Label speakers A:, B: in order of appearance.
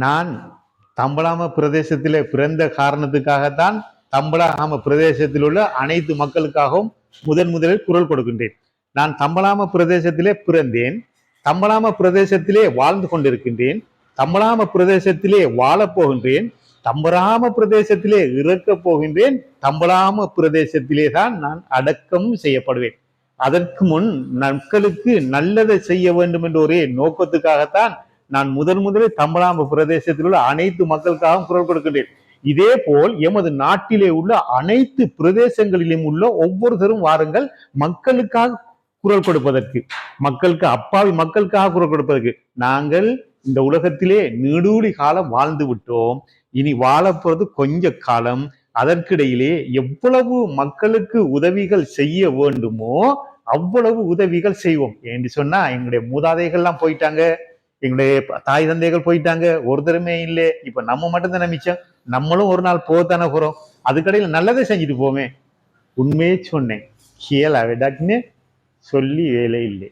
A: நான் தம்பலாம பிரதேசத்திலே பிறந்த காரணத்துக்காகத்தான் தம்பலாம பிரதேசத்தில் உள்ள அனைத்து மக்களுக்காகவும் முதலில் குரல் கொடுக்கின்றேன். நான் தம்பலாம பிரதேசத்திலே பிறந்தேன், தம்பலாம பிரதேசத்திலே வாழ்ந்து கொண்டிருக்கின்றேன், தம்பலாம பிரதேசத்திலே வாழப் போகின்றேன், தம்பலாம பிரதேசத்திலே இறக்கப் போகின்றேன், தம்பலாம பிரதேசத்திலே தான் நான் அடக்கம் செய்யப்படுவேன். அதற்கு முன் மக்களுக்கு நல்லதை செய்ய வேண்டும் என்ற ஒரே நோக்கத்துக்காகத்தான் நான் முதலில் தம்பலாம்பு பிரதேசத்தில் உள்ள அனைத்து மக்களுக்காகவும் குரல் கொடுக்கின்றேன். இதே போல் எமது நாட்டிலே உள்ள அனைத்து பிரதேசங்களிலும் உள்ள ஒவ்வொருத்தரும் வாருங்கள் மக்களுக்காக குரல் கொடுப்பதற்கு, மக்களுக்கு அப்பாவி மக்களுக்காக குரல் கொடுப்பதற்கு. நாங்கள் இந்த உலகத்திலே நீடூழி காலம் வாழ்ந்து விட்டோம், இனி வாழப்போறது கொஞ்ச காலம். அதற்கிடையிலே எவ்வளவு மக்களுக்கு உதவிகள் செய்ய வேண்டுமோ அவ்வளவு உதவிகள் செய்வோம். என்று சொன்னா எங்களுடைய மூதாதைகள்லாம் போயிட்டாங்க, எங்களுடைய தாய் தந்தைகள் போயிட்டாங்க, ஒருத்தருமே இல்லை. இப்ப நம்ம மட்டும் தானே மிச்சம். நம்மளும் ஒரு நாள் போகத்தானே போறோம். அதுக்கடையில் நல்லதை செஞ்சுட்டு போமே. உண்மையே சொன்னேன், கியல் அவடாக்னு சொல்லி வேலை இல்லை.